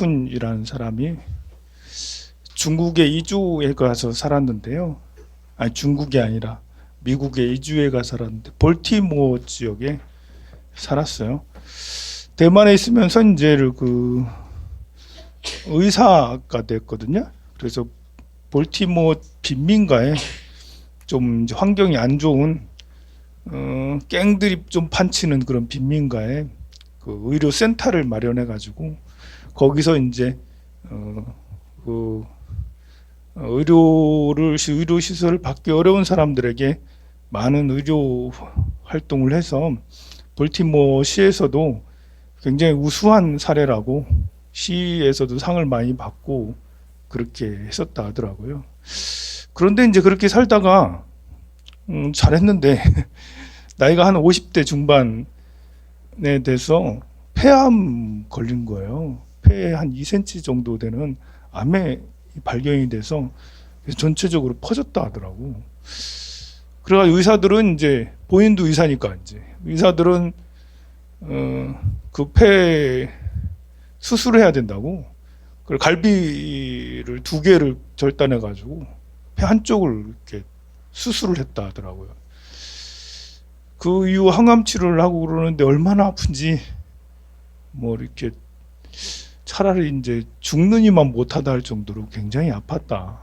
분이라는 사람이 중국에 이주해 가서 살았는데요. 아니, 중국이 아니라 미국에 이주해 가서 살았는데 볼티모어 지역에 살았어요. 대만에 있으면서 이제 그 의사가 됐거든요. 그래서 볼티모어 빈민가에 좀 이제 환경이 안 좋은 갱들이 좀 판치는 그런 빈민가에 그 의료 센터를 마련해 가지고 거기서 이제 그 의료 시설을 받기 어려운 사람들에게 많은 의료 활동을 해서 볼티모어 시에서도 굉장히 우수한 사례라고 시에서도 상을 많이 받고 그렇게 했었다 하더라고요. 그런데 이제 그렇게 살다가 잘했는데 나이가 한 50대 중반에 돼서 폐암 걸린 거예요. 폐에 한 2cm 정도 되는 암에 발견이 돼서 전체적으로 퍼졌다 하더라고. 그래가 의사들은 이제 본인도 의사니까 이제 의사들은 그 폐 수술을 해야 된다고. 그 갈비를 2개를 절단해 가지고 폐 한쪽을 이렇게 수술을 했다 하더라고요. 그 이후 항암 치료를 하고 그러는데 얼마나 아픈지 뭐 이렇게 차라리 이제 죽느니만 못하다 할 정도로 굉장히 아팠다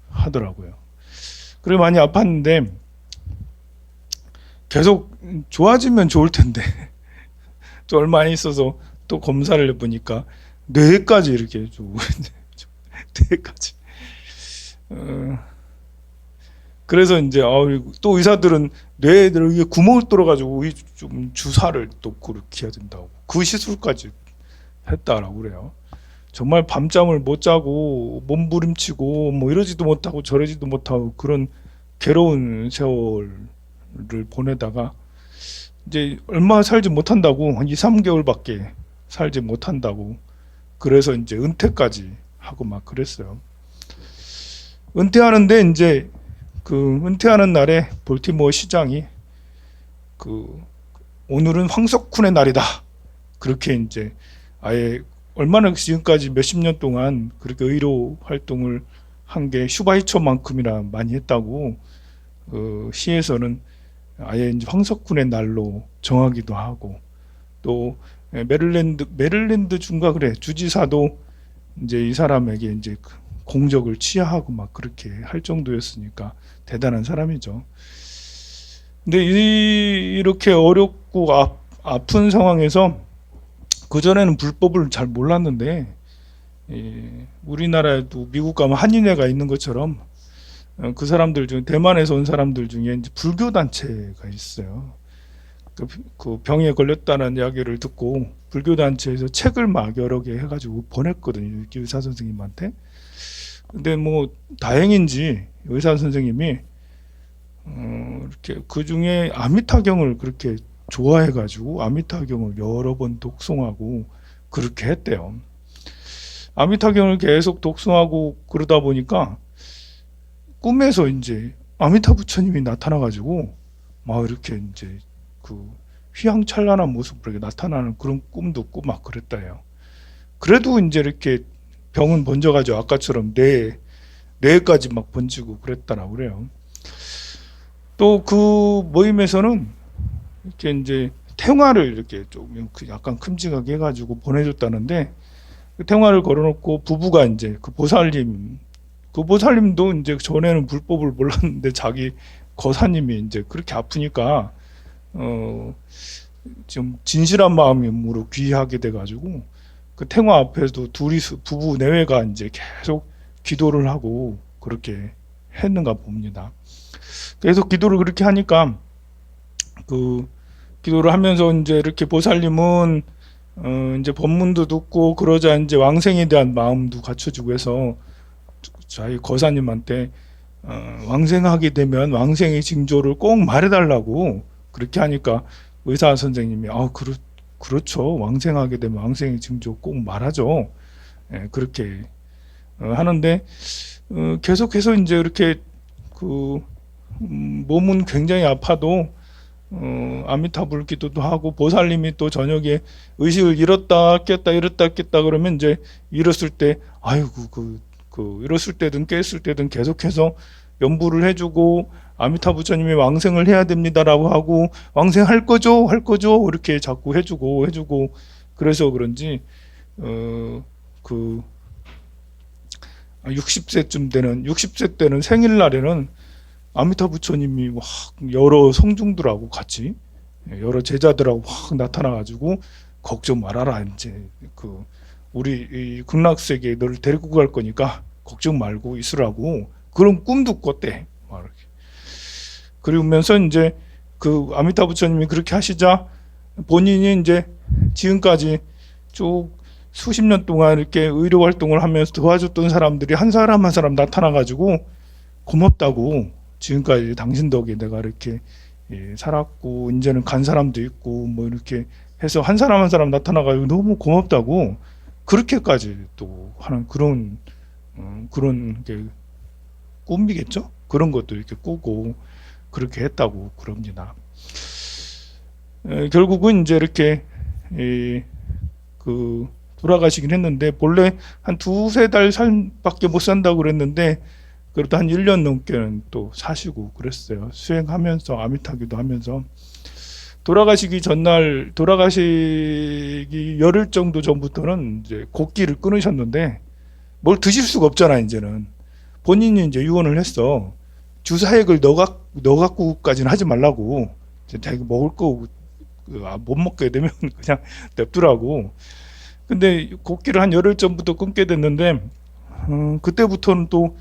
하더라고요. 그래 많이 아팠는데 계속 좋아지면 좋을 텐데 또 얼마 안 있어서 또 검사를 해보니까 뇌까지 이렇게 좀 뇌까지 그래서 이제 또 의사들은 뇌에 구멍을 뚫어가지고 좀 주사를 또 그렇게 해야 된다고 그 시술까지 했다라고 그래요. 정말 밤잠을 못 자고 몸부림치고 뭐 이러지도 못하고 저러지도 못하고 그런 괴로운 세월을 보내다가 이제 얼마 살지 못한다고 한 2, 3개월밖에 살지 못한다고 그래서 이제 은퇴까지 하고 막 그랬어요. 은퇴하는데 이제 그 은퇴하는 날에 볼티모어 시장이 그 오늘은 황석훈의 날이다 그렇게 이제 아예 얼마나 지금까지 몇십 년 동안 그렇게 의료 활동을 한 게 슈바이처만큼이나 많이 했다고 그 시에서는 아예 이제 황석훈의 날로 정하기도 하고 또 메릴랜드 주인가 그래 주지사도 이제 이 사람에게 이제 공적을 취하하고 막 그렇게 할 정도였으니까 대단한 사람이죠. 근데 이렇게 어렵고 아픈 상황에서 그전에는 불법을 잘 몰랐는데 우리나라에도 미국 가면 한인회가 있는 것처럼 그 사람들 중 대만에서 온 사람들 중에 이제 불교 단체가 있어요. 그 병에 걸렸다는 이야기를 듣고 불교 단체에서 책을 막 여러 개 해가지고 보냈거든요. 의사 선생님한테. 근데 뭐 다행인지 의사 선생님이 이렇게 그 중에 아미타경을 그렇게 좋아해가지고 아미타경을 여러 번 독송하고 그렇게 했대요. 아미타경을 계속 독송하고 그러다 보니까 꿈에서 이제 아미타 부처님이 나타나가지고 막 이렇게 이제 그 휘황찬란한 모습으로 이렇게 나타나는 그런 꿈도 꾸고 막 그랬다요. 그래도 이제 이렇게 병은 번져가지고 아까처럼 뇌까지 막 번지고 그랬다라고 그래요. 또 그 모임에서는 이렇게 이제 탱화를 이렇게 좀 약간 큼직하게 해가지고 보내줬다는데 그 탱화를 걸어놓고 부부가 이제 그 보살님도 이제 전에는 불법을 몰랐는데 자기 거사님이 이제 그렇게 아프니까 좀 진실한 마음으로 귀하게 돼가지고 그 탱화 앞에서도 부부 내외가 이제 계속 기도를 하고 그렇게 했는가 봅니다. 계속 기도를 그렇게 하니까 그 기도를 하면서 이제 이렇게 보살님은 이제 법문도 듣고 그러자 이제 왕생에 대한 마음도 갖춰주고 해서 자기 거사님한테 왕생하게 되면 왕생의 징조를 꼭 말해달라고 그렇게 하니까 의사 선생님이 그렇죠. 왕생하게 되면 왕생의 징조 꼭 말하죠. 예, 그렇게 하는데 계속해서 이제 이렇게 그 몸은 굉장히 아파도 아미타불 기도도 하고, 보살님이 또 저녁에 의식을 잃었다 깼다 그러면 이제 잃었을 때 아이고 잃었을 때든 깼을 때든 계속해서 연부를 해주고, 아미타 부처님이 왕생을 해야 됩니다라고 하고, 왕생할 거죠 이렇게 자꾸 해주고 그래서 그런지 그 60세 때는 생일날에는 아미타 부처님이 막 여러 성중들하고 같이, 여러 제자들하고 확 나타나가지고 걱정 말아라, 이제 우리 이 극락세계에 너를 데리고 갈 거니까 걱정 말고 있으라고, 그런 꿈도 꿨대. 막 이렇게. 그러면서 이제 그 아미타 부처님이 그렇게 하시자 본인이 이제 지금까지 쭉 수십 년 동안 이렇게 의료 활동을 하면서 도와줬던 사람들이 한 사람 한 사람 나타나가지고 고맙다고, 지금까지 당신 덕에 내가 이렇게 살았고 이제는 간 사람도 있고 뭐 이렇게 해서 한 사람 한 사람 나타나가지고 너무 고맙다고, 그렇게까지 또 하는 그런 게 꿈이겠죠? 그런 것도 이렇게 꾸고 그렇게 했다고 그럽니다. 결국은 이제 이렇게 돌아가시긴 했는데, 본래 한 두세 달 밖에 못 산다고 그랬는데 그래도 한 1년 넘게는 또 사시고 그랬어요. 수행하면서, 아미타기도 하면서. 돌아가시기 전날, 돌아가시기 열흘 정도 전부터는 이제 곡기를 끊으셨는데, 뭘 드실 수가 없잖아. 이제는 본인이 이제 유언을 했어. 주사액을 넣어 갖고까지는 하지 말라고. 자기 먹을 거 못 먹게 되면 그냥 냅두라고. 근데 곡기를 한 열흘 전부터 끊게 됐는데, 그때부터는 또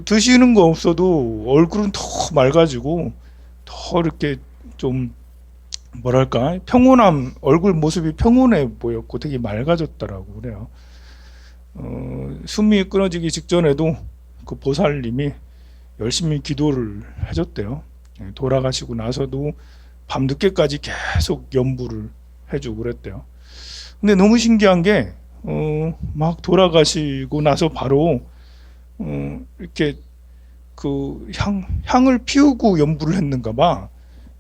드시는 거 없어도 얼굴은 더 맑아지고 더 이렇게 좀 뭐랄까 얼굴 모습이 평온해 보였고 되게 맑아졌더라고 그래요. 숨이 끊어지기 직전에도 그 보살님이 열심히 기도를 해줬대요. 돌아가시고 나서도 밤늦게까지 계속 연부를 해주고 그랬대요. 근데 너무 신기한 게 막 돌아가시고 나서 바로 이렇게 그 향을 피우고 연부를 했는가 봐.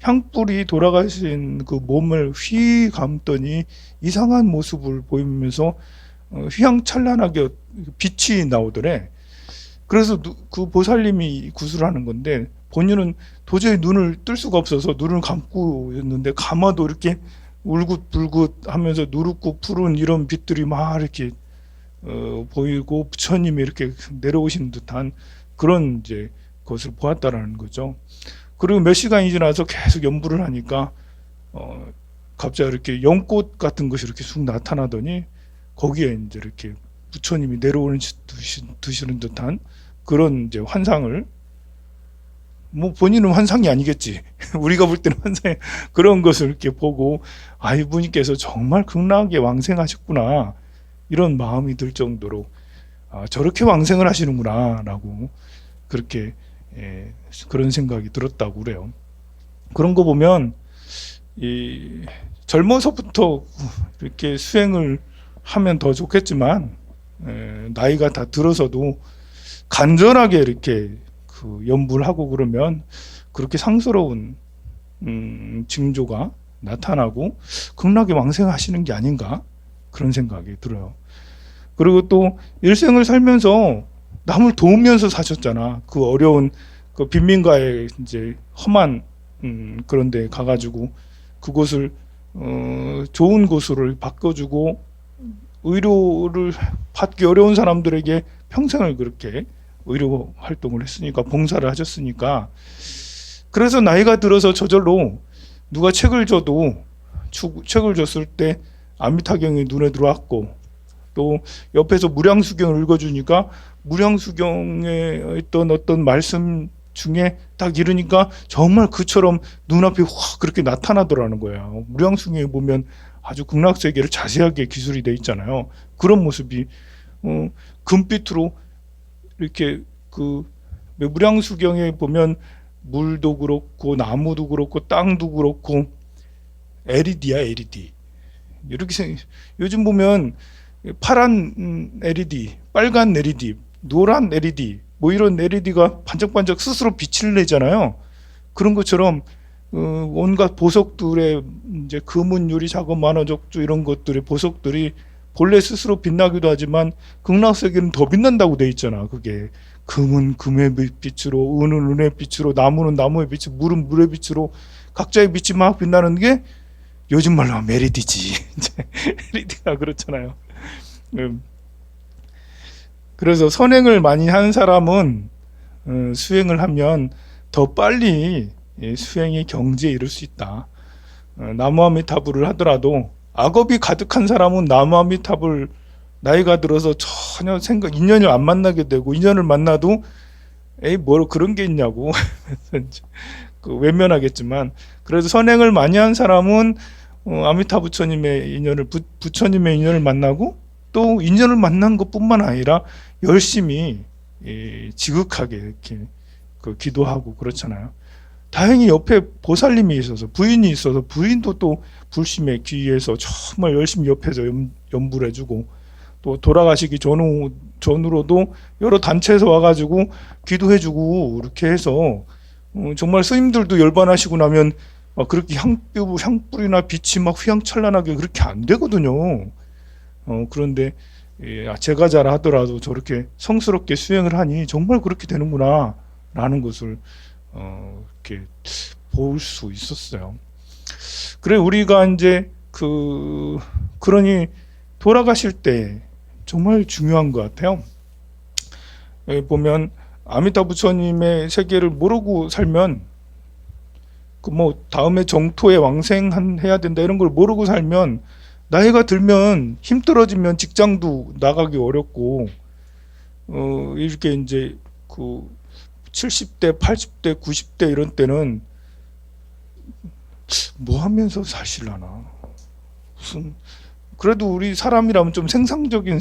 향불이 돌아가신 그 몸을 휘 감더니 이상한 모습을 보이면서 휘황찬란하게 빛이 나오더래. 그래서 그 보살님이 구슬하는 건데, 본인은 도저히 눈을 뜰 수가 없어서 눈을 감고 있는데 감아도 이렇게 울긋불긋 하면서 누렇고 푸른 이런 빛들이 막 이렇게 보이고 부처님이 이렇게 내려오신 듯한 그런 이제 것을 보았다라는 거죠. 그리고 몇 시간이 지나서 계속 연부를 하니까 갑자기 이렇게 연꽃 같은 것이 이렇게 쑥 나타나더니 거기에 이제 이렇게 부처님이 내려오는 드시는 듯한 그런 이제 환상을, 뭐 본인은 환상이 아니겠지. 우리가 볼 때는 환상이, 그런 것을 이렇게 보고 아, 이분께서 정말 극락에 왕생하셨구나, 이런 마음이 들 정도로 저렇게 왕생을 하시는구나 라고 그렇게 그런 생각이 들었다고 그래요. 그런 거 보면 젊어서부터 이렇게 수행을 하면 더 좋겠지만, 나이가 다 들어서도 간절하게 이렇게 연부를 하고 그러면 그렇게 상스러운 징조가 나타나고 극락에 왕생하시는 게 아닌가, 그런 생각이 들어요. 그리고 또 일생을 살면서 남을 도우면서 사셨잖아. 그 어려운 그 빈민가에 이제 험한 그런 데 가가지고 그곳을 좋은 곳으로 바꿔주고 의료를 받기 어려운 사람들에게 평생을 그렇게 의료 활동을 했으니까, 봉사를 하셨으니까, 그래서 나이가 들어서 저절로 누가 책을 줘도 책을 줬을 때 아미타경이 눈에 들어왔고, 또 옆에서 무량수경을 읽어주니까 무량수경에 있던 어떤 말씀 중에 딱 이르니까 정말 그처럼 눈앞에 확 그렇게 나타나더라는 거예요. 무량수경에 보면 아주 극락세계를 자세하게 기술이 돼 있잖아요. 그런 모습이 금빛으로 이렇게 무량수경에 보면 물도 그렇고 나무도 그렇고 땅도 그렇고 LED야, LED. 이렇게 요즘 보면 파란 LED, 빨간 LED, 노란 LED, 뭐 이런 LED가 반짝반짝 스스로 빛을 내잖아요. 그런 것처럼 온갖 보석들의 이제 금은 유리 자금 만화적주 이런 것들의 보석들이 본래 스스로 빛나기도 하지만 극락세계는 더 빛난다고 돼 있잖아. 그게 금은 금의 빛으로, 은은 은의 빛으로, 나무는 나무의 빛으로, 물은 물의 빛으로 각자의 빛이 막 빛나는 게 요즘 말로 하면 메리디지. 이제 메리디가 그렇잖아요. 그래서 선행을 많이 하는 사람은 수행을 하면 더 빨리 수행의 경지에 이를 수 있다. 나무아미타불을 하더라도 악업이 가득한 사람은 나무아미타불 나이가 들어서 전혀 인연을 안 만나게 되고, 인연을 만나도 에이 뭐 그런 게 있냐고 외면하겠지만, 그래도 선행을 많이 한 사람은 아미타 부처님의 인연을 부처님의 인연을 만나고, 또 인연을 만난 것뿐만 아니라 열심히 지극하게 이렇게 기도하고 그렇잖아요. 다행히 옆에 보살님이 있어서, 부인이 있어서, 부인도 또 불심에 귀해서 정말 열심히 옆에서 연부를 해주고, 또 돌아가시기 전후로도 여러 단체에서 와가지고 기도해주고, 이렇게 해서 정말 스님들도 열반하시고 나면 그렇게 향불이나 빛이 막 휘황찬란하게 그렇게 안 되거든요. 그런데 제가 잘 하더라도 저렇게 성스럽게 수행을 하니 정말 그렇게 되는구나 라는 것을 이렇게 볼 수 있었어요. 그래 우리가 이제 그러니 돌아가실 때 정말 중요한 것 같아요. 보면 아미타 부처님의 세계를 모르고 살면 뭐 다음에 정토에 왕생해야 된다 이런 걸 모르고 살면, 나이가 들면 힘 떨어지면 직장도 나가기 어렵고, 이렇게 이제 70대, 80대, 90대 이런 때는 뭐 하면서 사실라나. 무슨, 그래도 우리 사람이라면 좀 생산적인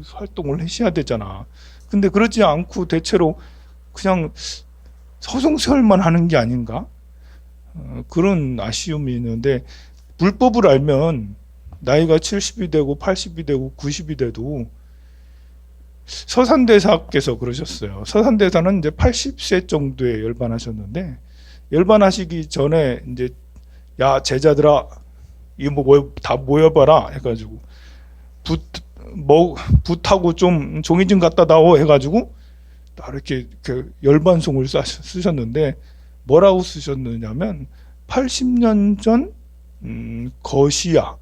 활동을 하셔야 되잖아. 근데 그러지 않고 대체로 그냥 서성세월만 하는 게 아닌가? 그런 아쉬움이 있는데, 불법을 알면 나이가 70이 되고 80이 되고 90이 돼도, 서산대사께서 그러셨어요. 서산대사는 이제 80세 정도에 열반하셨는데, 열반하시기 전에 이제 야 제자들아 이거 다 모여봐라 해가지고 붓하고 좀 종이 좀 갖다 다오 해가지고 딱 이렇게 열반송을 쓰셨는데, 뭐라고 쓰셨느냐면 80년 전 거시야라고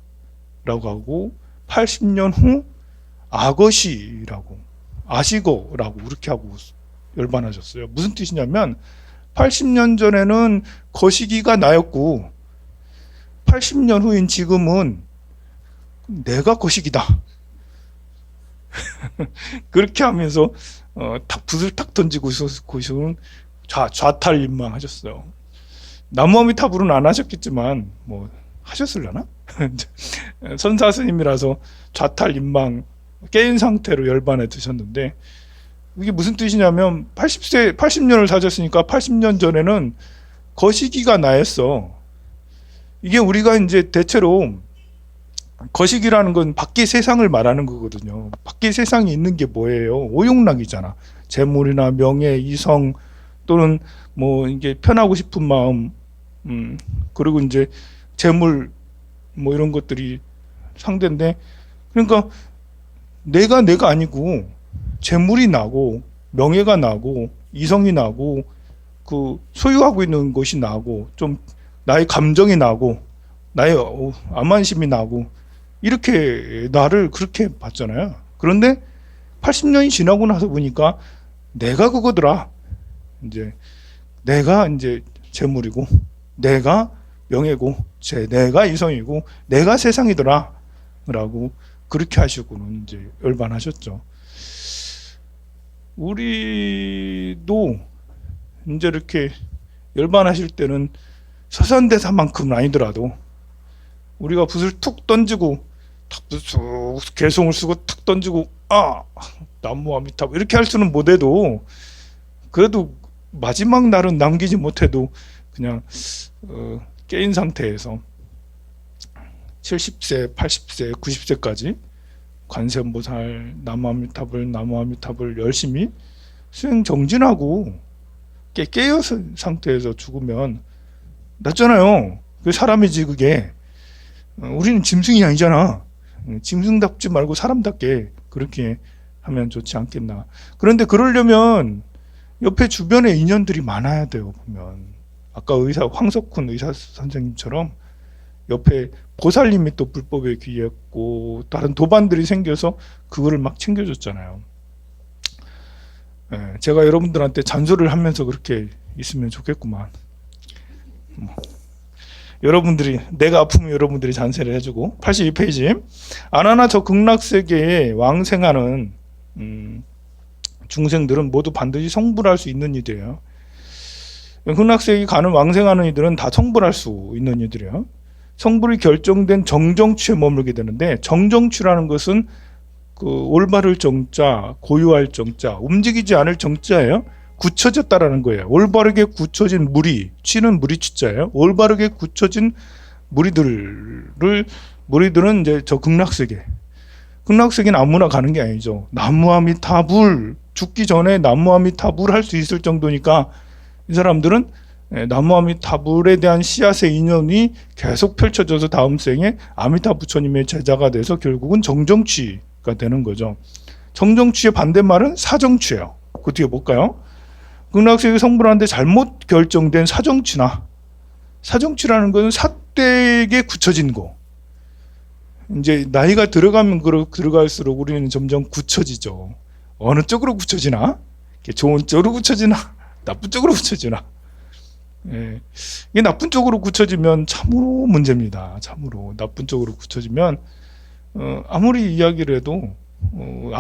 하고 80년 후 아거시라고, 아시거라고 이렇게 하고 열반하셨어요. 무슨 뜻이냐면 80년 전에는 거시기가 나였고 80년 후인 지금은 내가 거시기다. 그렇게 하면서 붓을 탁 던지고 고시는 좌탈림망 하셨어요. 나무아미타불은 안 하셨겠지만 뭐 하셨을려나? 선사스님이라서 좌탈림망 깨인 상태로 열반에 드셨는데, 이게 무슨 뜻이냐면 80년을 사셨으니까 80년 전에는 거시기가 나였어. 이게 우리가 이제 대체로 거시기라는 건 밖의 세상을 말하는 거거든요. 밖의 세상이 있는 게 뭐예요? 오용락이잖아. 재물이나 명예, 이성, 또는 뭐 이게 편하고 싶은 마음, 그리고 이제 재물 뭐 이런 것들이 상대인데, 그러니까 내가 아니고 재물이 나고 명예가 나고 이성이 나고 소유하고 있는 것이 나고 좀 나의 감정이 나고 나의 암만심이 나고, 이렇게 나를 그렇게 봤잖아요. 그런데 80년이 지나고 나서 보니까 내가 그거더라. 이제 내가 이제 재물이고, 내가 명예고, 내가 이성이고, 내가 세상이더라 라고 그렇게 하시고는 이제 열반하셨죠. 우리도 이제 이렇게 열반하실 때는 서산대사만큼은 아니더라도 우리가 붓을 툭 던지고 탁 개송을 쓰고 탁 던지고 나무아미타 이렇게 할 수는 못해도, 그래도 마지막 날은 남기지 못해도 그냥 깨인 상태에서 70세, 80세, 90세까지 관세음보살 나무아미타불 열심히 수행 정진하고, 깨어 상태에서 죽으면 낫잖아요. 그 사람이지 그게. 우리는 짐승이 아니잖아. 짐승답지 말고 사람답게 그렇게 하면 좋지 않겠나. 그런데 그러려면 옆에 주변에 인연들이 많아야 돼요. 보면 아까 황석훈 의사 선생님처럼 옆에 보살님이 또 불법에 귀했고 다른 도반들이 생겨서 그거를 막 챙겨줬잖아요. 제가 여러분들한테 잔소리를 하면서 그렇게 있으면 좋겠구만. 여러분들이, 내가 아프면 여러분들이 잔세를 해주고. 82페이지. 아나나 저 극락세계에 왕생하는 중생들은 모두 반드시 성불할 수 있는 이들이에요. 극락세계 가는 왕생하는 이들은 다 성불할 수 있는 이들이에요. 성불이 결정된 정정취에 머물게 되는데, 정정취라는 것은 그 올바를 정자, 고유할 정자, 움직이지 않을 정자예요. 굳혀졌다라는 거예요. 올바르게 굳혀진 무리, 취는 무리 취자예요. 올바르게 굳혀진 무리들은 이제 저 극락세계. 극락세계는 아무나 가는 게 아니죠. 나무아미타불, 죽기 전에 나무아미타불 할 수 있을 정도니까 이 사람들은 나무아미타불에 대한 씨앗의 인연이 계속 펼쳐져서 다음 생에 아미타 부처님의 제자가 돼서 결국은 정정취가 되는 거죠. 정정취의 반대말은 사정취예요. 그 뒤에 볼까요? 극락세계 성불하는데 잘못 결정된 사정취나, 사정취라는 것은 삿되게 굳혀진 거. 이제 나이가 들어갈수록 우리는 점점 굳혀지죠. 어느 쪽으로 굳혀지나? 좋은 쪽으로 굳혀지나? 나쁜 쪽으로 굳혀지나? 이게 나쁜 쪽으로 굳혀지면 참으로 문제입니다. 참으로 나쁜 쪽으로 굳혀지면 아무리 이야기를 해도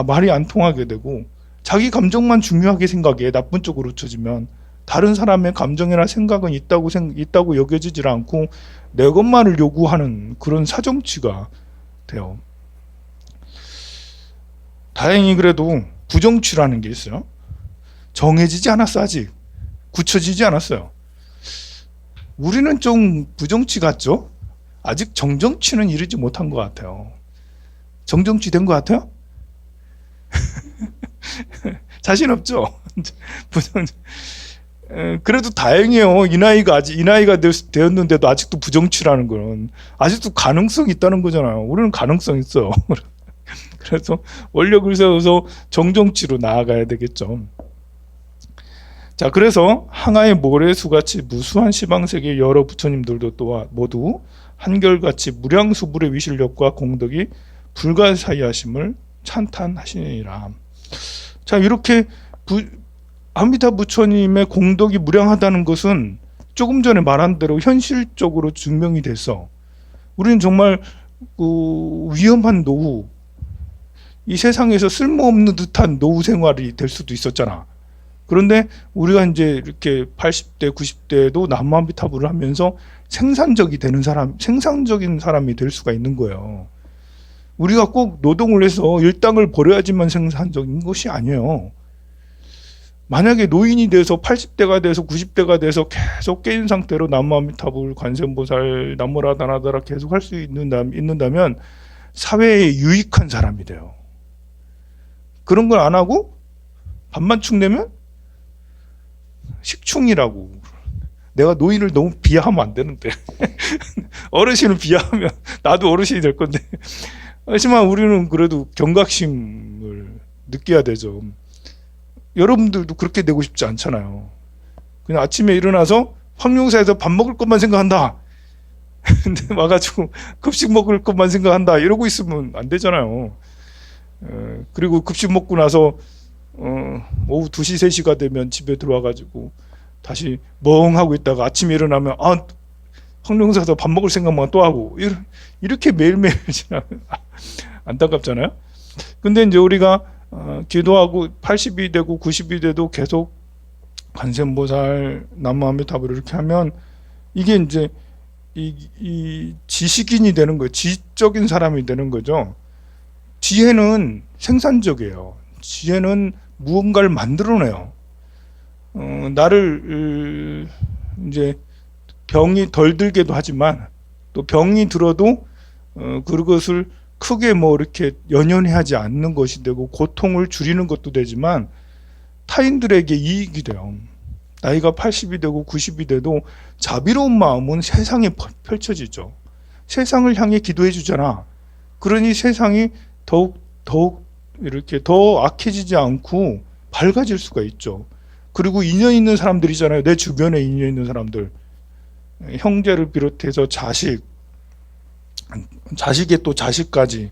말이 안 통하게 되고, 자기 감정만 중요하게 생각해. 나쁜 쪽으로 굳혀지면 다른 사람의 감정이나 생각은 있다고 여겨지질 않고 내 것만을 요구하는 그런 사정취가 돼요. 다행히 그래도 부정취라는 게 있어요. 정해지지 않았어. 아직 굳혀지지 않았어요. 우리는 좀 부정취 같죠? 아직 정정취는 이르지 못한 것 같아요. 정정취 된 것 같아요? 자신 없죠? 그래도 다행이에요. 이 나이가 되었는데도 아직도 부정취라는 건 아직도 가능성이 있다는 거잖아요. 우리는 가능성 있어요. 그래서 원력을 세워서 정정취로 나아가야 되겠죠. 자, 그래서 항아의 모래수같이 무수한 시방세계의 여러 부처님들도 또한 모두 한결같이 무량수불의 위실력과 공덕이 불가사의하심을 찬탄하시니라. 자, 이렇게 아미타 부처님의 공덕이 무량하다는 것은 조금 전에 말한 대로 현실적으로 증명이 돼서 우리는 정말 위험한 노후, 이 세상에서 쓸모없는 듯한 노후 생활이 될 수도 있었잖아. 그런데 우리가 이제 이렇게 80대, 90대에도 나무아미타불을 하면서 생산적인 사람이 될 수가 있는 거예요. 우리가 꼭 노동을 해서 일당을 벌어야지만 생산적인 것이 아니에요. 만약에 노인이 돼서 80대가 돼서 90대가 돼서 계속 깨인 상태로 나무아미타불, 관세음보살, 나무라다나다라 계속 할 수 있는다면 사회에 유익한 사람이 돼요. 그런 걸 안 하고 밥만 축내면 식충이라고. 내가 노인을 너무 비하하면 안 되는데 어르신을 비하하면 나도 어르신이 될 건데, 하지만 우리는 그래도 경각심을 느껴야 되죠. 여러분들도 그렇게 되고 싶지 않잖아요. 그냥 아침에 일어나서 황룡사에서 밥 먹을 것만 생각한다. 근데 와가지고 급식 먹을 것만 생각한다. 이러고 있으면 안 되잖아요. 그리고 급식 먹고 나서 오후 2시, 3시가 되면 집에 들어와가지고 다시 멍하고 있다가 아침에 일어나면 황룡사에서 밥 먹을 생각만 또 하고 이렇게 매일매일 지나면 안타깝잖아요. 근데 이제 우리가 기도하고 80이 되고 90이 돼도 계속 관세음보살, 나무아미타불 이렇게 하면 이게 이제 이 지식인이 되는 거예요. 지적인 사람이 되는 거죠. 지혜는 생산적이에요. 지혜는 무언가를 만들어내요. 나를 이제 병이 덜 들게도 하지만 또 병이 들어도 그것을 크게 이렇게 연연해 하지 않는 것이 되고 고통을 줄이는 것도 되지만 타인들에게 이익이 돼요. 나이가 80이 되고 90이 돼도 자비로운 마음은 세상에 펼쳐지죠. 세상을 향해 기도해 주잖아. 그러니 세상이 더욱 이렇게 더 악해지지 않고 밝아질 수가 있죠. 그리고 인연 있는 사람들이잖아요. 내 주변에 인연 있는 사람들. 형제를 비롯해서 자식의 또 자식까지,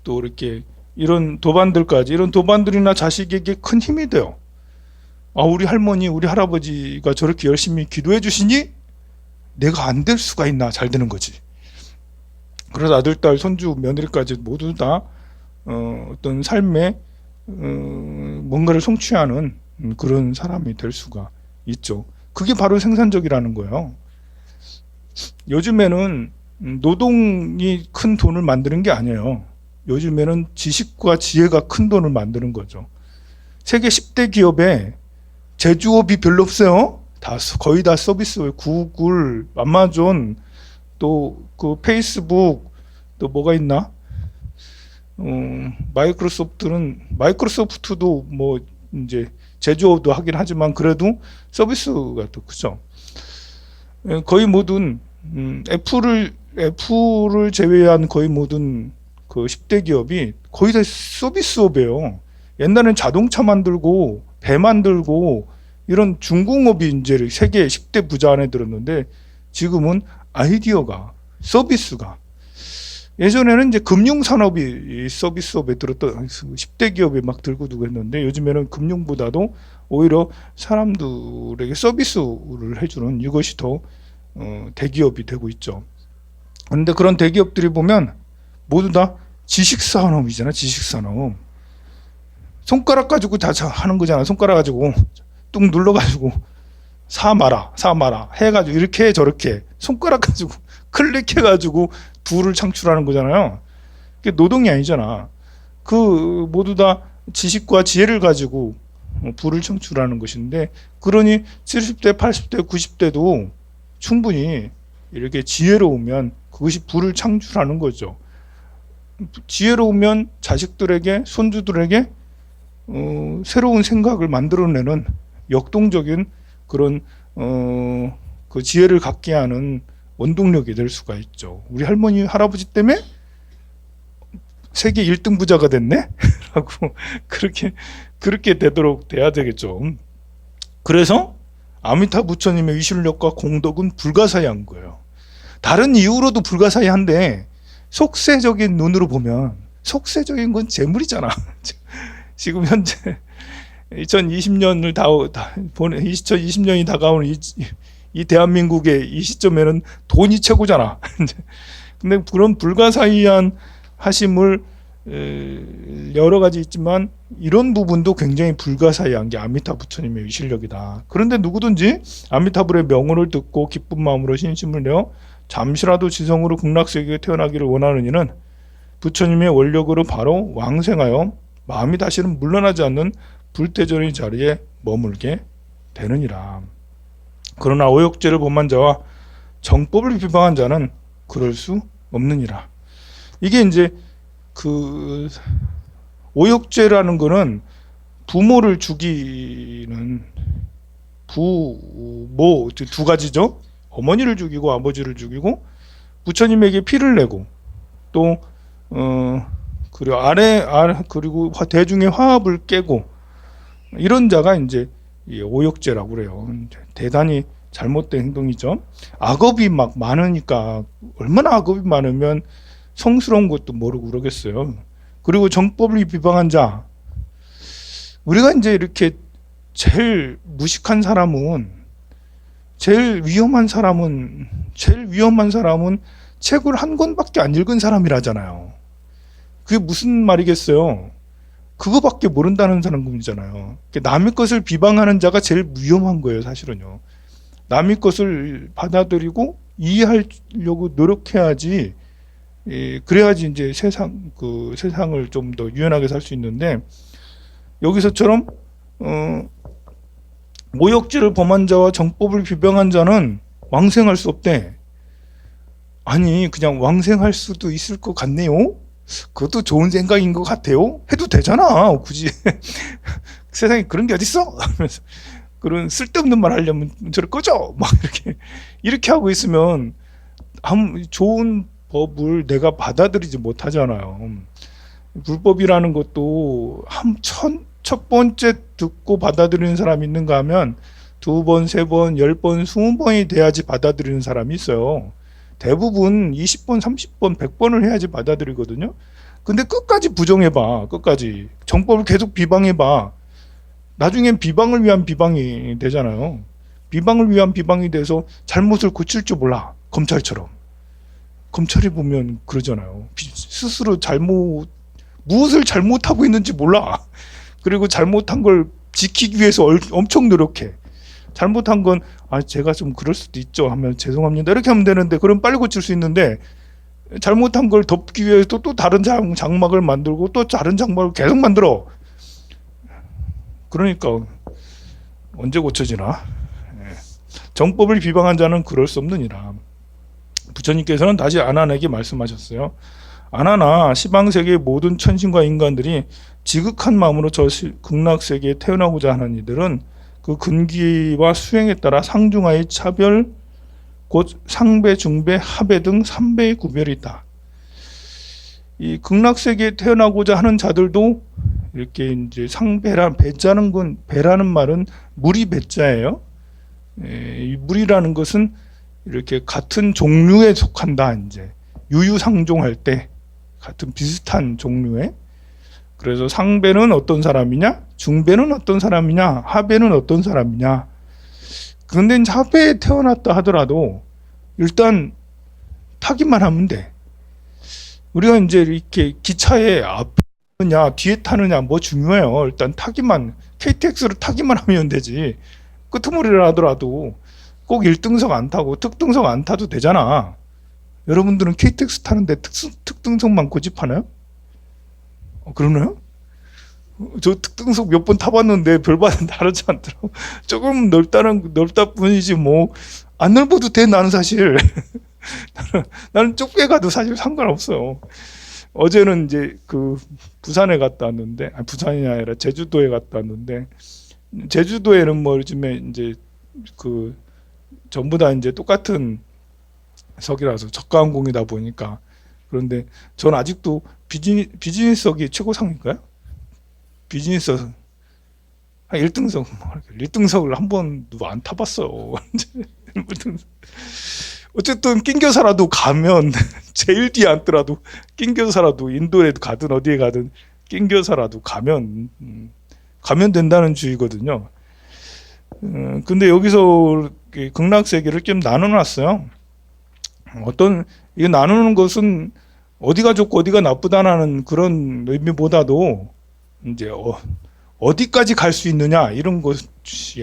또 이렇게 이런 도반들이나 자식에게 큰 힘이 돼요. 아, 우리 할머니, 우리 할아버지가 저렇게 열심히 기도해 주시니 내가 안 될 수가 있나. 잘 되는 거지. 그래서 아들, 딸, 손주, 며느리까지 모두 다 어떤 삶에 뭔가를 성취하는 그런 사람이 될 수가 있죠. 그게 바로 생산적이라는 거예요. 요즘에는 노동이 큰 돈을 만드는 게 아니에요. 요즘에는 지식과 지혜가 큰 돈을 만드는 거죠. 세계 10대 기업에 제조업이 별로 없어요. 거의 다 서비스, 구글, 아마존, 또 그 페이스북, 또 뭐가 있나? 마이크로소프트도 뭐 이제 제조업도 하긴 하지만 그래도 서비스가 더 크죠. 거의 모든 애플을 제외한 거의 모든 그 10대 기업이 거의 다 서비스업이에요. 옛날엔 자동차 만들고 배 만들고 이런 중공업이 이제 세계 10대 부자 안에 들었는데 지금은 아이디어가, 서비스가, 예전에는 이제 금융산업이 서비스업에 들었던 10대 기업에 막 들고 두고 했는데 요즘에는 금융보다도 오히려 사람들에게 서비스를 해주는 이것이 더 대기업이 되고 있죠. 그런데 그런 대기업들이 보면 모두 다 지식산업이잖아. 지식산업. 손가락 가지고 다 하는 거잖아. 손가락 가지고 뚝 눌러가지고 사 마라 해가지고 이렇게 저렇게 손가락 가지고 클릭해가지고 부를 창출하는 거잖아요. 그게 노동이 아니잖아. 그 모두 다 지식과 지혜를 가지고 부를 창출하는 것인데, 그러니 70대, 80대, 90대도 충분히 이렇게 지혜로우면 그것이 부를 창출하는 거죠. 지혜로우면 자식들에게, 손주들에게 새로운 생각을 만들어내는 역동적인 그런 그 지혜를 갖게 하는 원동력이 될 수가 있죠. 우리 할머니, 할아버지 때문에 세계 1등 부자가 됐네? 라고 그렇게 되도록 돼야 되겠죠. 그래서 아미타 부처님의 위실력과 공덕은 불가사의한 거예요. 다른 이유로도 불가사의한데 속세적인 눈으로 보면 속세적인 건 재물이잖아. 지금 현재 2020년이 다가오는 이 대한민국의 이 시점에는 돈이 최고잖아. 근데 그런 불가사의한 하심을 여러 가지 있지만 이런 부분도 굉장히 불가사의한 게 아미타 부처님의 위실력이다. 그런데 누구든지 아미타불의 명언을 듣고 기쁜 마음으로 신심을 내어 잠시라도 지성으로 극락세계에 태어나기를 원하는 이는 부처님의 원력으로 바로 왕생하여 마음이 다시는 물러나지 않는 불태전의 자리에 머물게 되느니라. 그러나 오욕죄를 범한 자와 정법을 비방한 자는 그럴 수 없느니라. 이게 이제 그 오욕죄라는 거는 부모를 죽이는 부모 두 가지죠. 어머니를 죽이고 아버지를 죽이고 부처님에게 피를 내고 또 그리고 대중의 화합을 깨고 이런 자가 이제 오욕죄라고 그래요. 대단히 잘못된 행동이죠. 악업이 막 많으니까, 얼마나 악업이 많으면 성스러운 것도 모르고 그러겠어요. 그리고 정법을 비방한 자, 우리가 이제 이렇게 제일 무식한 사람은, 제일 위험한 사람은 책을 한 권밖에 안 읽은 사람이라잖아요. 그게 무슨 말이겠어요? 그거밖에 모른다는 사람이잖아요. 남의 것을 비방하는 자가 제일 위험한 거예요, 사실은요. 남의 것을 받아들이고 이해하려고 노력해야지, 그래야지 이제 세상을 좀 더 유연하게 살 수 있는데, 여기서처럼 모욕죄를 범한 자와 정법을 비방한 자는 왕생할 수 없대. 아니, 그냥 왕생할 수도 있을 것 같네요. 그것도 좋은 생각인 것 같아요. 해도 되잖아, 굳이. 세상에 그런 게 어딨어? 그런 쓸데없는 말 하려면 저를 꺼져 막 이렇게 하고 있으면 좋은 법을 내가 받아들이지 못하잖아요. 불법이라는 것도 첫 번째 듣고 받아들이는 사람이 있는가 하면 두 번, 세 번, 10번, 20번이 돼야지 받아들이는 사람이 있어요. 대부분 20번, 30번, 100번을 해야지 받아들이거든요. 근데 끝까지 부정해봐. 끝까지. 정법을 계속 비방해봐. 나중엔 비방을 위한 비방이 되잖아요. 비방을 위한 비방이 돼서 잘못을 고칠 줄 몰라. 검찰처럼. 검찰이 보면 그러잖아요. 스스로 무엇을 잘못하고 있는지 몰라. 그리고 잘못한 걸 지키기 위해서 엄청 노력해. 잘못한 건 제가 좀 그럴 수도 있죠 하면 죄송합니다 이렇게 하면 되는데, 그럼 빨리 고칠 수 있는데 잘못한 걸 덮기 위해서 또 다른 장막을 만들고 또 다른 장막을 계속 만들어. 그러니까 언제 고쳐지나. 정법을 비방한 자는 그럴 수 없느니라. 부처님께서는 다시 아난에게 말씀하셨어요. 아나나, 시방세계의 모든 천신과 인간들이 지극한 마음으로 저 극락세계에 태어나고자 하는 이들은 그 근기와 수행에 따라 상중하의 차별, 곧 상배, 중배, 하배 등 3배의 구별이 있다. 이 극락세계에 태어나고자 하는 자들도 이렇게 이제 배라는 말은 물이 배자예요. 이 물이라는 것은 이렇게 같은 종류에 속한다. 이제 유유상종할 때 같은 비슷한 종류의. 그래서 상배는 어떤 사람이냐, 중배는 어떤 사람이냐, 하배는 어떤 사람이냐. 근데 이제 하배에 태어났다 하더라도 일단 타기만 하면 돼. 우리가 이제 이렇게 기차에 앞에 타느냐 뒤에 타느냐 뭐 중요해요. 일단 타기만, KTX를 타기만 하면 되지. 끄트머리를 하더라도 꼭 1등석 안 타고 특등석 안 타도 되잖아. 여러분들은 KTX 타는데 특등석만 고집하나요? 그러나요? 저 특등석 몇 번 타봤는데 별반 다르지 않더라고. 조금 넓다 뿐이지 뭐 안 넓어도 돼. 나는 사실 나는 좁게 가도 사실 상관없어요. 어제는 이제 그 부산에 갔다 왔는데, 부산이 아니라 제주도에 갔다 왔는데, 제주도에는 뭐 요즘에 이제 그 전부 다 이제 똑같은 석이라서 저가 항공이다 보니까. 그런데 전 아직도 비즈니스석이 최고상인가요? 비즈니스 한 1등석을 한 번도 안 타봤어요. 어쨌든 낑겨서라도 가면 제일 뒤에 앉더라도 낑겨서라도 인도에 가든 어디에 가든 낑겨서라도 가면 된다는 주의거든요. 근데 여기서 극락세계를 좀 나눠놨어요. 이거 나누는 것은 어디가 좋고 어디가 나쁘다는 그런 의미보다도 이제 어디까지 갈 수 있느냐 이런 것이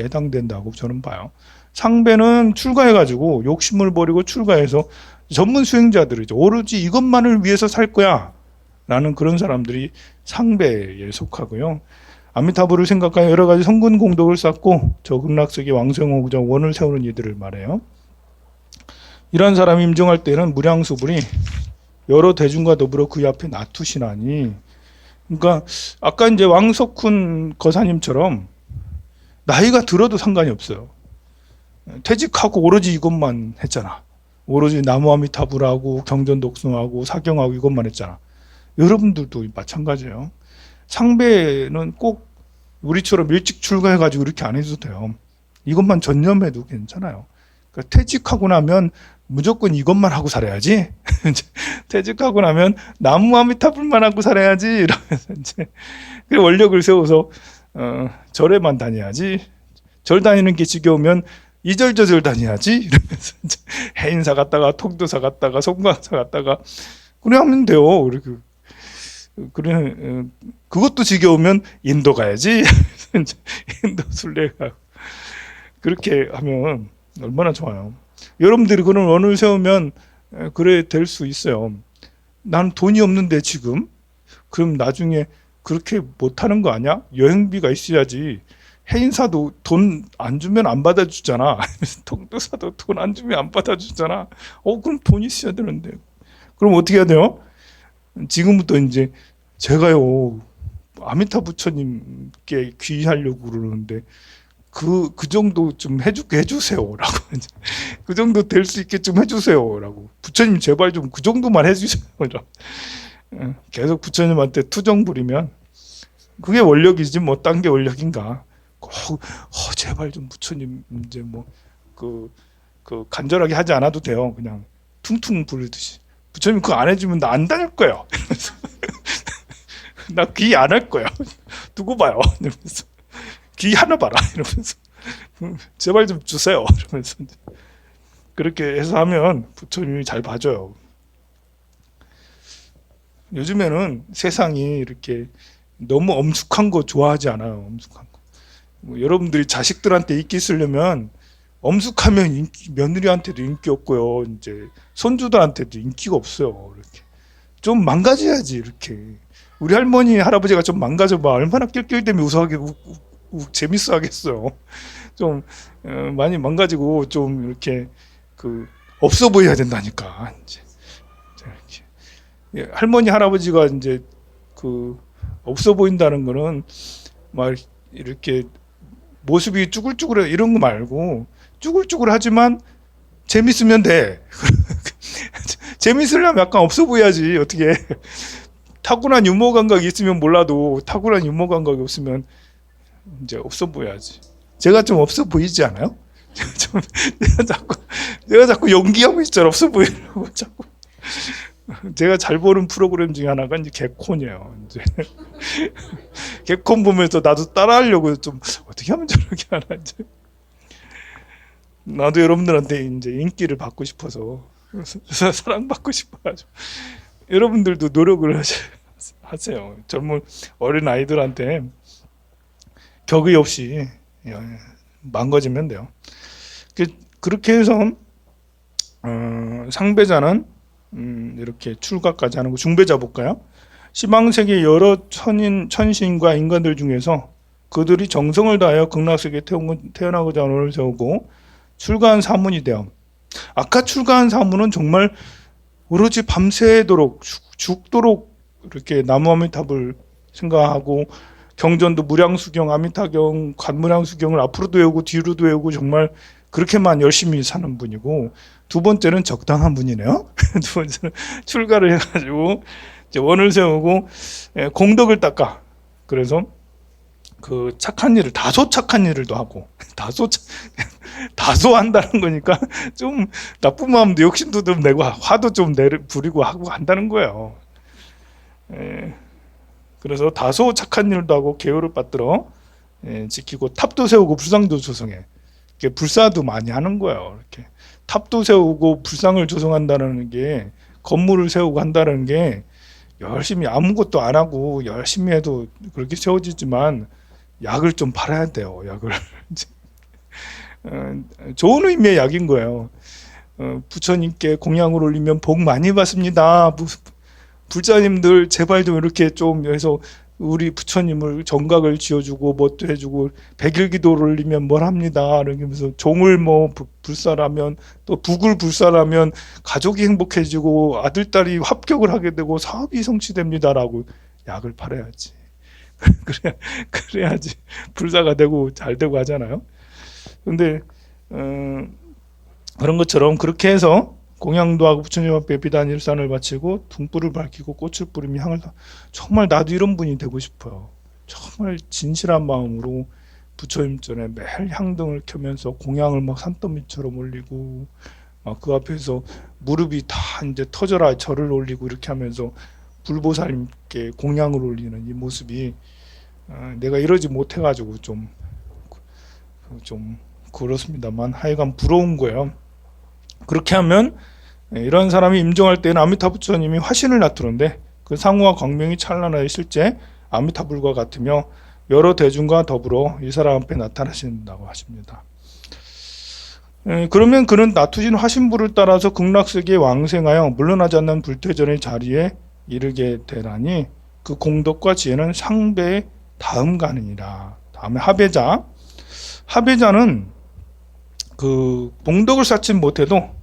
해당된다고 저는 봐요. 상배는 출가해가지고 욕심을 버리고 출가해서 전문 수행자들이죠. 오로지 이것만을 위해서 살 거야 라는 그런 사람들이 상배에 속하고요. 아미타불을 생각하여 여러 가지 성근 공덕을 쌓고 저 극락세계 왕성하고자 원을 세우는 이들을 말해요. 이러한 사람이 임종할 때는 무량수불이 여러 대중과 더불어 그 앞에 놔두시나니. 그러니까 아까 이제 왕석훈 거사님처럼 나이가 들어도 상관이 없어요. 퇴직하고 오로지 이것만 했잖아. 오로지 나무아미타불하고 경전독송하고 사경하고 이것만 했잖아. 여러분들도 마찬가지예요. 상배는 꼭 우리처럼 일찍 출가해가지고 이렇게 안 해도 돼요. 이것만 전념해도 괜찮아요. 그러니까 퇴직하고 나면 무조건 이것만 하고 살아야지. 퇴직하고 나면 나무아미타불만 하고 살아야지. 이러면서 이제 원력을 세워서 절에만 다녀야지. 절 다니는 게 지겨우면 이절저절 다녀야지. 이러면서 이제 해인사 갔다가 통도사 갔다가 송광사 갔다가 그래 하면 돼요. 그래 그것도 지겨우면 인도 가야지. 인도 순례 가고 그렇게 하면 얼마나 좋아요. 여러분들이 그런 원을 세우면 그래 될 수 있어요. 난 돈이 없는데 지금, 그럼 나중에 그렇게 못하는 거 아니야? 여행비가 있어야지. 해인사도 돈 안 주면 안 받아주잖아. 통도사도 돈 안 주면 안 받아주잖아. 그럼 돈 있어야 되는데. 그럼 어떻게 해야 돼요? 지금부터 이제 제가요 아미타 부처님께 귀하려고 그러는데 그 정도 좀 해주세요라고. 그 정도 될 수 있게 좀 해주세요라고. 부처님 제발 좀 그 정도만 해주세요. 계속 부처님한테 투정 부리면 그게 원력이지 뭐 딴 게 원력인가. 제발 좀 부처님 이제 그 간절하게 하지 않아도 돼요. 그냥 퉁퉁 부르듯이. 부처님 그거 안 해주면 나 안 다닐 거예요. 나 귀 안 할 거야. 두고 봐요. 이러면서 귀 하나 봐라. 이러면서 제발 좀 주세요. 이러면서 그렇게 해서 하면 부처님이 잘 봐줘요. 요즘에는 세상이 이렇게 너무 엄숙한 거 좋아하지 않아요. 엄숙한 거. 여러분들이 자식들한테 인기 쓰려면 엄숙하면 며느리한테도 인기 없고요. 이제 손주들한테도 인기가 없어요. 이렇게 좀 망가져야지. 이렇게 우리 할머니 할아버지가 좀 망가져봐 얼마나 낄낄대며 웃어하게 재밌어 하겠어요. 좀 많이 망가지고 좀 이렇게 없어 보여야 된다니까. 이제 이렇게 할머니 할아버지가 이제 없어 보인다는 거는 막 이렇게 모습이 쭈글쭈글해 이런 거 말고 쭈글쭈글하지만 재밌으면 돼. 재밌으려면 약간 없어 보여야지. 어떻게 타고난 유머 감각이 있으면 몰라도 타고난 유머 감각이 없으면 이제 없어 보여야지. 제가 좀 없어 보이지 않아요? 내가 자꾸 연기하고 있잖아. 없어 보이려고 자꾸. 제가 잘 보는 프로그램 중에 하나가 이제 개콘이에요. 이제 개콘 보면서 나도 따라하려고 좀 어떻게 하면 저렇게 하나 이제. 나도 여러분들한테 이제 인기를 받고 싶어서 사랑받고 싶어가지고 여러분들도 노력을 하세요. 젊은 어린 아이들한테 격의 없이 망가지면 돼요. 그렇게 해서 상배자는 이렇게 출가까지 하는 거. 중배자 볼까요? 시방세계 여러 천신과 인간들 중에서 그들이 정성을 다하여 극락세계에 태어나고자 원을 세우고 출가한 사문이 되어, 아까 출가한 사문은 정말 오로지 밤새도록 죽도록 이렇게 나무 아미타불 생각하고 경전도 무량수경, 아미타경, 관무량수경을 앞으로도 외우고 뒤로도 외우고 정말 그렇게만 열심히 사는 분이고, 두 번째는 적당한 분이네요. 두 번째는 출가를 해가지고 이제 원을 세우고 공덕을 닦아. 그래서 착한 일을, 다소 착한 일을 도 하고, 다소 한다는 거니까 좀 나쁜 마음도 욕심도 좀 내고 화도 좀 부리고 하고 한다는 거예요. 그래서 다소 착한 일도 하고 계율을 받들어 지키고 탑도 세우고 불상도 조성해. 불사도 많이 하는 거예요. 이렇게 탑도 세우고 불상을 조성한다는 게, 건물을 세우고 한다는 게 열심히 아무것도 안 하고 열심히 해도 그렇게 세워지지만 약을 좀 팔아야 돼요. 약을. 좋은 의미의 약인 거예요. 부처님께 공양을 올리면 복 많이 받습니다. 불자님들 제발 좀 이렇게 좀 해서 우리 부처님을 정각을 지어주고 뭣도 해주고 백일기도를 올리면 뭘 합니다. 이러면서 종을 불사라면 또 북을 불사라면 가족이 행복해지고 아들딸이 합격을 하게 되고 사업이 성취됩니다라고 약을 팔아야지. 그래야지 불사가 되고 잘 되고 하잖아요. 근데 그런 것처럼 그렇게 해서 공양도 하고 부처님 앞에 비단일산을 바치고 등불을 밝히고 꽃을 뿌리며 향을 정말 나도 이런 분이 되고 싶어요. 정말 진실한 마음으로 부처님 전에 매일 향등을 켜면서 공양을 막 산더미처럼 올리고 그 앞에서 무릎이 다 이제 터져라 절을 올리고 이렇게 하면서 불보살님께 공양을 올리는 이 모습이 내가 이러지 못해가지고 좀 그렇습니다만 하여간 부러운 거예요. 그렇게 하면 이런 사람이 임종할 때는 아미타 부처님이 화신을 나타내는데 그 상호와 광명이 찬란하여 실제 아미타불과 같으며 여러 대중과 더불어 이 사람 앞에 나타나신다고 하십니다. 그러면 그는 나투신 화신불을 따라서 극락세계에 왕생하여 물러나지 않는 불퇴전의 자리에 이르게 되라니 그 공덕과 지혜는 상배의 다음 가느니라. 다음에 하배자는 공덕을 쌓지 못해도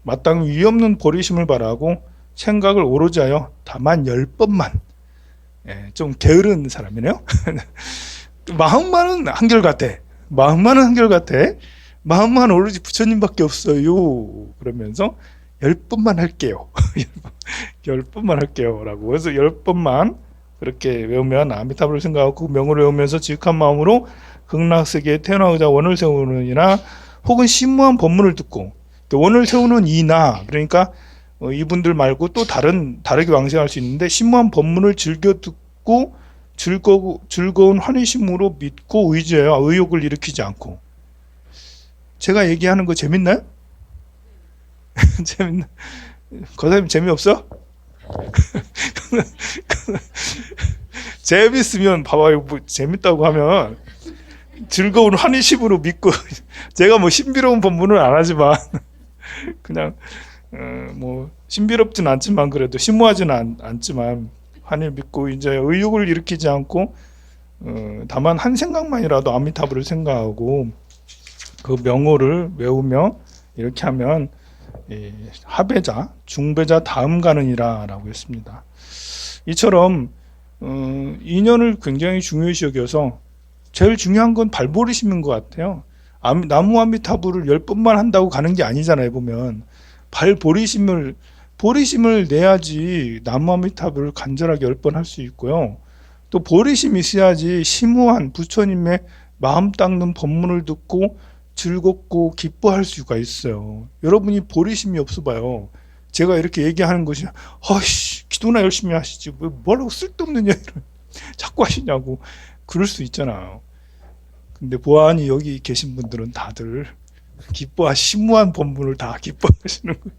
마땅히 위없는 버리심을 바라고 생각을 오로지 하여 다만 10번만, 좀 게으른 사람이네요. 마음만은 한결같아. 마음만은 한결같아. 마음만 오로지 부처님밖에 없어요. 그러면서 10번만 할게요. 10번만 할게요. 라고. 그래서 10번만 그렇게 외우면 아미타불을 생각하고 그 명을 외우면서 지극한 마음으로 극락세계에 태어나고자 원을 세우느니라. 혹은 심무한 법문을 듣고 원을 세우는 이나, 그러니까 이분들 말고 또 다르게 왕생할 수 있는데, 심무한 법문을 즐겨 듣고 즐거운 환희심으로 믿고 의지해야 의욕을 일으키지 않고. 제가 얘기하는 거 재밌나요? 재밌나? 거사님 재미없어? 재밌으면 봐봐요. 뭐 재밌다고 하면 즐거운 환희심으로 믿고 제가 뭐 신비로운 법문은 안 하지만 그냥 뭐 신비롭진 않지만 그래도 심오하지는 않지만 환히 믿고 이제 의욕을 일으키지 않고 다만 한 생각만이라도 아미타불을 생각하고 그 명호를 외우며 이렇게 하면 하배자, 중배자 다음 가느니라 라고 했습니다. 이처럼 인연을 굉장히 중요시 여겨서 제일 중요한 건 발보리심인 것 같아요. 나무 아미타불을 10번만 한다고 가는 게 아니잖아요. 보면 발보리심을 내야지 나무 아미타불을 간절하게 10번 할 수 있고요. 또 보리심이 있어야지 심오한 부처님의 마음 닦는 법문을 듣고 즐겁고 기뻐할 수가 있어요. 여러분이 보리심이 없어 봐요. 제가 이렇게 얘기하는 것이 기도나 열심히 하시지 뭐라고 쓸데없는 얘기를 자꾸 하시냐고 그럴 수 있잖아요. 근데 보아하니 여기 계신 분들은 다들 심무한 법문을 다 기뻐하시는 것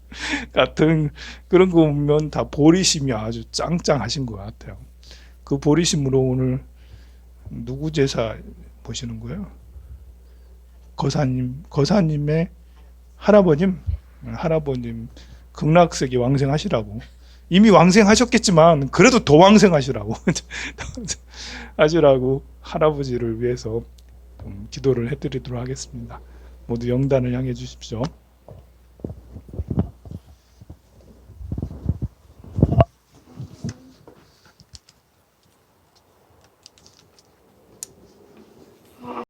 같은 그런 거 보면 다 보리심이 아주 짱짱하신 것 같아요. 그 보리심으로 오늘 누구 제사 보시는 거예요? 거사님의 할아버님 극락세계 왕생하시라고. 이미 왕생하셨겠지만 그래도 더 왕생하시라고 하시라고 할아버지를 위해서 기도를 해드리도록 하겠습니다. 모두 영단을 향해 주십시오.